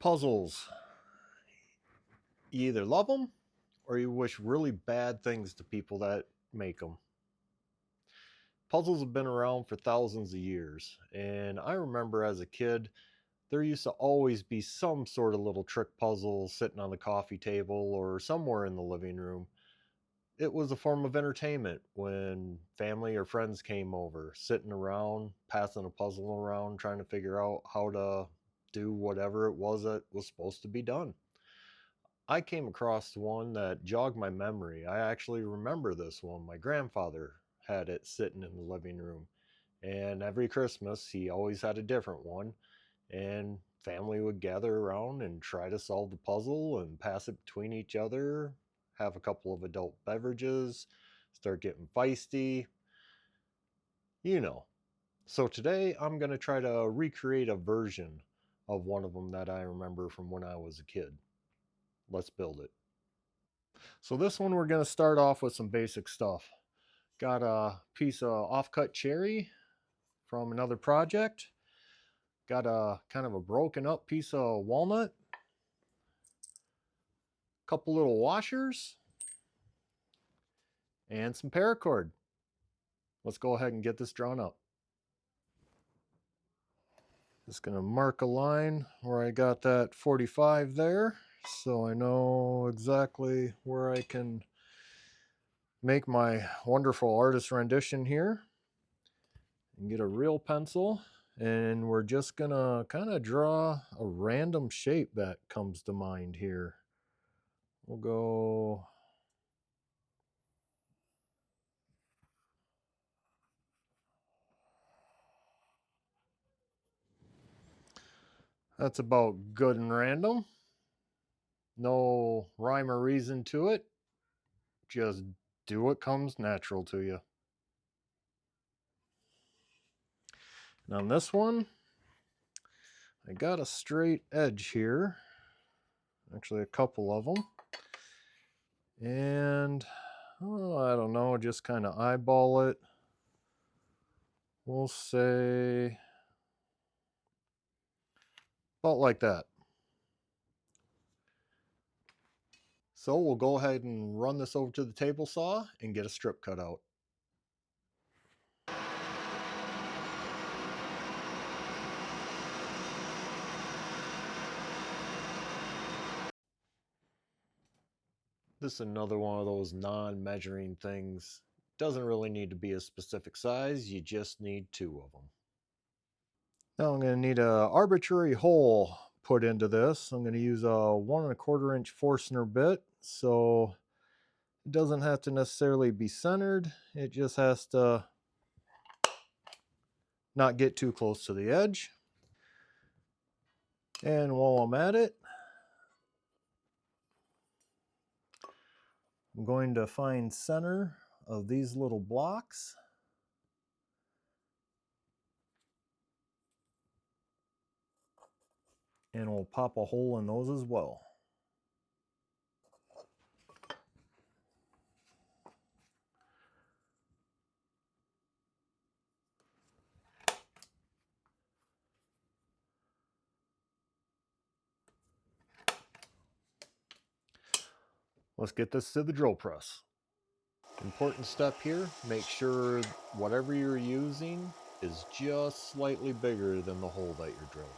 Puzzles. You either love them or you wish really bad things to people that make them. Puzzles have been around for thousands of years, and I remember as a kid, there used to always be some sort of little trick puzzle sitting on the coffee table or somewhere in the living room. It was a form of entertainment when family or friends came over, sitting around, passing a puzzle around, trying to figure out how to do whatever it was that was supposed to be done. I came across one that jogged my memory. I actually remember this one. My grandfather had it sitting in the living room, and every Christmas he always had a different one, and family would gather around and try to solve the puzzle and pass it between each other, have a couple of adult beverages, start getting feisty, you know. So today I'm going to try to recreate a version of one of them that I remember from when I was a kid. Let's build it. So this one we're going to start off with some basic stuff. Got a piece of off-cut cherry from another project. Got a kind of a broken up piece of walnut. Couple little washers. And some paracord. Let's go ahead and get this drawn up. Just going to mark a line where I got that 45 there, so I know exactly where I can make my wonderful artist rendition here. And get a real pencil, and we're just gonna kind of draw a random shape that comes to mind here. We'll go that's about good and random. No rhyme or reason to it. Just do what comes natural to you. And on this one, I got a straight edge here. Actually, a couple of them. And, I don't know, just kind of eyeball it. We'll say about like that. So we'll go ahead and run this over to the table saw and get a strip cut out. This is another one of those non-measuring things. Doesn't really need to be a specific size, you just need 2 of them. Now I'm going to need an arbitrary hole put into this. I'm going to use a 1¼ inch Forstner bit, so it doesn't have to necessarily be centered. It just has to not get too close to the edge. And while I'm at it, I'm going to find center of these little blocks. And we'll pop a hole in those as well. Let's get this to the drill press. Important step here, make sure whatever you're using is just slightly bigger than the hole that you're drilling.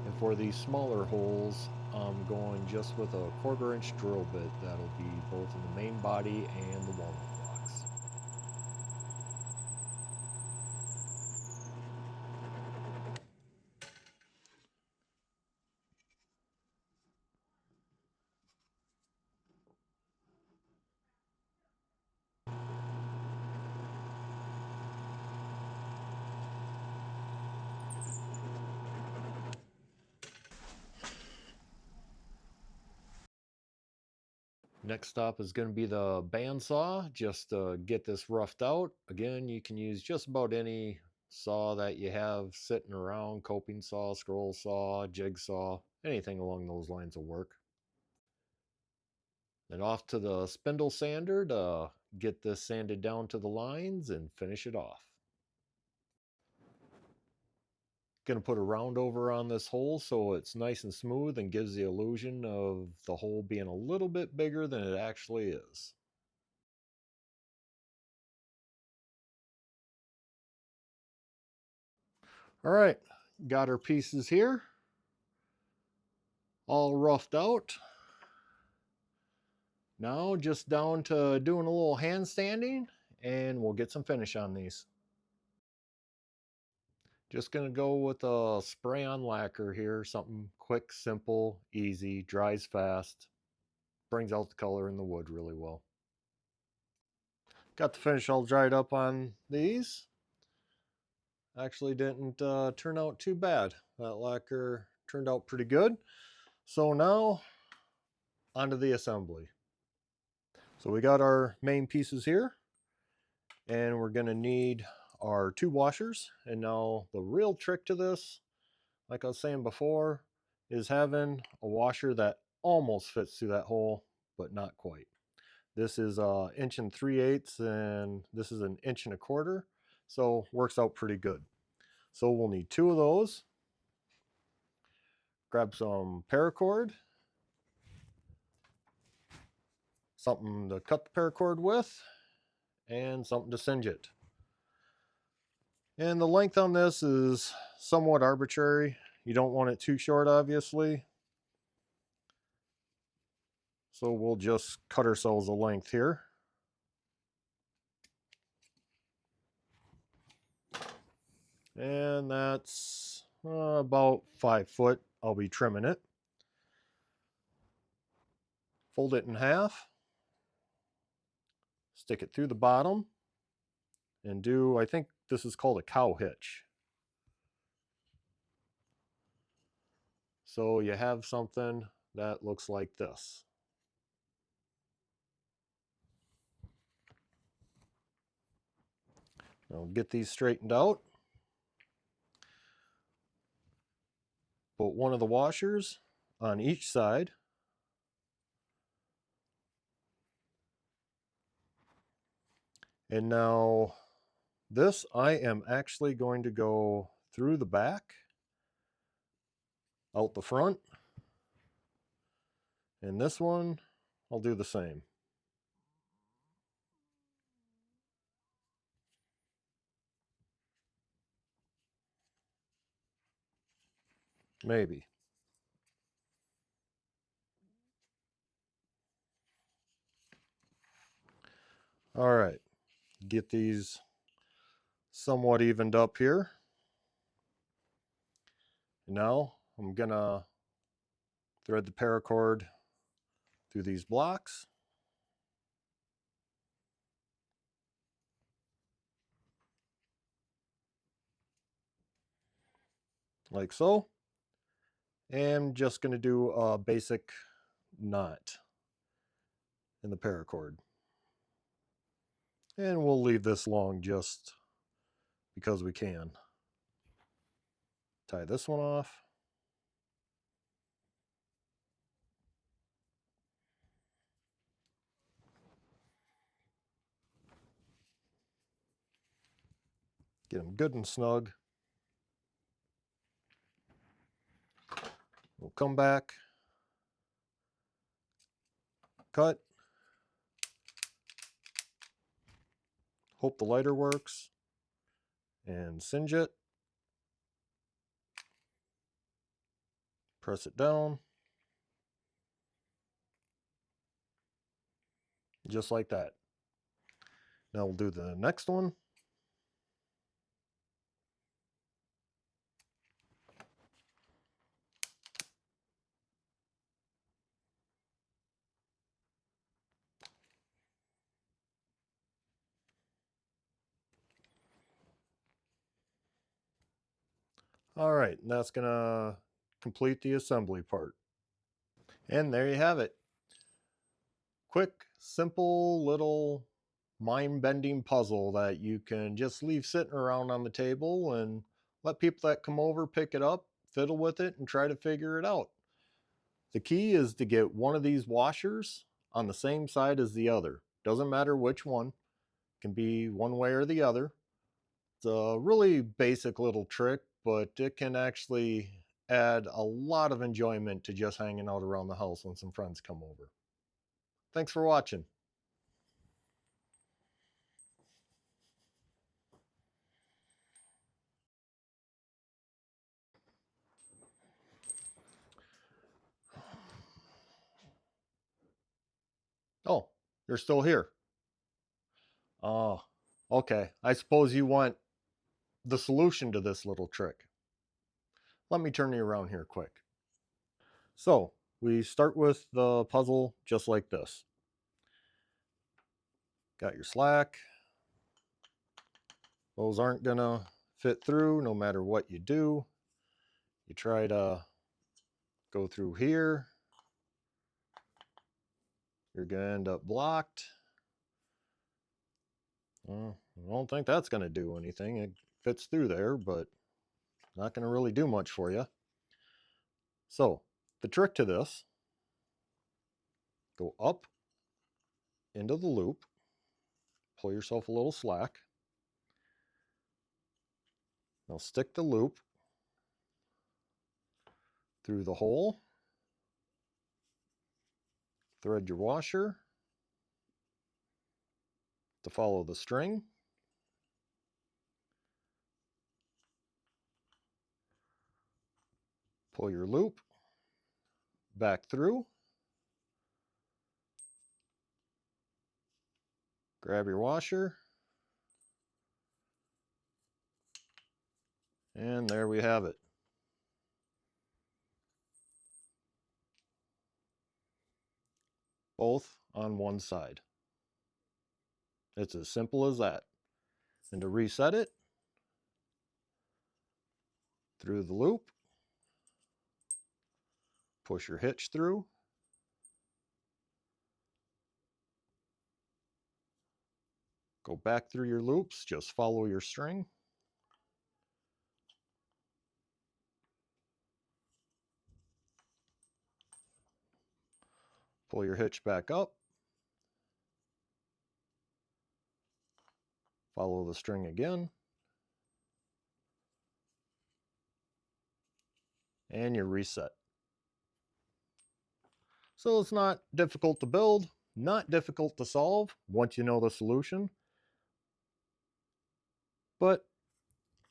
And for these smaller holes, I'm going just with a 1/4 inch drill bit. That'll be both in the main body and the walnut blocks. Next stop is going to be the bandsaw, just to get this roughed out. Again, you can use just about any saw that you have sitting around, coping saw, scroll saw, jigsaw, anything along those lines will work. Then off to the spindle sander to get this sanded down to the lines and finish it off. Going to put a round over on this hole so it's nice and smooth and gives the illusion of the hole being a little bit bigger than it actually is. All right, got our pieces here all roughed out. Now just down to doing a little hand sanding and we'll get some finish on these. Just going to go with a spray on lacquer here, something quick, simple, easy, dries fast, brings out the color in the wood really well. Got the finish all dried up on these. Actually didn't turn out too bad. That lacquer turned out pretty good. So now onto the assembly. So we got our main pieces here and we're going to need our 2 washers. And now the real trick to this, like I was saying before, is having a washer that almost fits through that hole, but not quite. This is 1 3/8 and this is 1 1/4, so works out pretty good. So we'll need 2 of those. Grab some paracord, something to cut the paracord with, and something to singe it. And the length on this is somewhat arbitrary. You don't want it too short, obviously. So we'll just cut ourselves a length here. And that's about 5 foot. I'll be trimming it. Fold it in half. Stick it through the bottom. And do, I think this is called a cow hitch. So you have something that looks like this. Now get these straightened out. Put one of the washers on each side. And now this, I am actually going to go through the back, out the front. And this one, I'll do the same. Maybe. All right, get these somewhat evened up here. Now I'm gonna thread the paracord through these blocks. Like so. And just gonna do a basic knot in the paracord. And we'll leave this long just because we can. Tie this one off. Get them good and snug. We'll come back, cut, hope the lighter works, and singe it. Press it down. Just like that. Now we'll do the next one. All right, and that's gonna complete the assembly part. And there you have it. quick, simple little mind-bending puzzle that you can just leave sitting around on the table and let people that come over pick it up, fiddle with it, and try to figure it out. The key is to get one of these washers on the same side as the other. Doesn't matter which one, it can be one way or the other. It's a really basic little trick, but it can actually add a lot of enjoyment to just hanging out around the house when some friends come over. Thanks for watching. Oh, you're still here. Oh, okay. I suppose you want the solution to this little trick. Let me turn you around here quick. So we start with the puzzle just like this. Got your slack. Those aren't gonna fit through no matter what you do. You try to go through here. You're gonna end up blocked. Well, I don't think that's gonna do anything. It fits through there, but not gonna really do much for you. So the trick to this, go up into the loop, pull yourself a little slack. Now stick the loop through the hole, thread your washer to follow the string. Pull your loop back through. Grab your washer. And there we have it. Both on one side. It's as simple as that. And to reset it, through the loop, push your hitch through, go back through your loops, just follow your string. Pull your hitch back up, follow the string again, and you're reset. So it's not difficult to build, not difficult to solve once you know the solution, but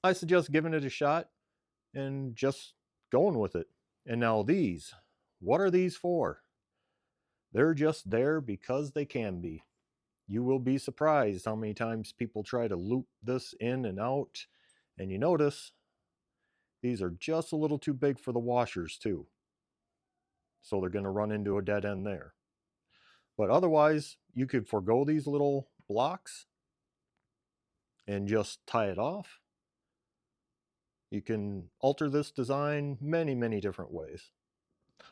I suggest giving it a shot and just going with it. And now these, what are these for? They're just there because they can be. You will be surprised how many times people try to loop this in and out, and you notice these are just a little too big for the washers too. So they're going to run into a dead end there. But otherwise, you could forego these little blocks and just tie it off. You can alter this design many, many different ways.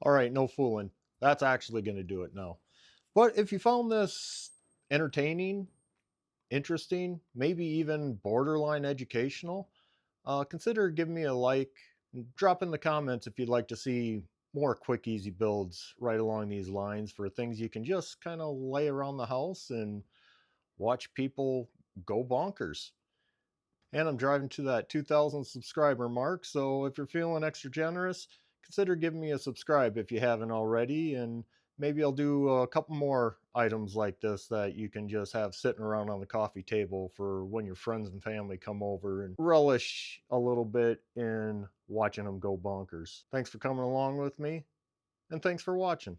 All right, no fooling. That's actually going to do it now. But if you found this entertaining, interesting, maybe even borderline educational, consider giving me a like. Drop in the comments if you'd like to see more quick, easy builds right along these lines for things you can just kind of lay around the house and watch people go bonkers. And I'm driving to that 2,000 subscriber mark, so if you're feeling extra generous, consider giving me a subscribe if you haven't already, and maybe I'll do a couple more items like this that you can just have sitting around on the coffee table for when your friends and family come over and relish a little bit in watching them go bonkers. Thanks for coming along with me, and thanks for watching.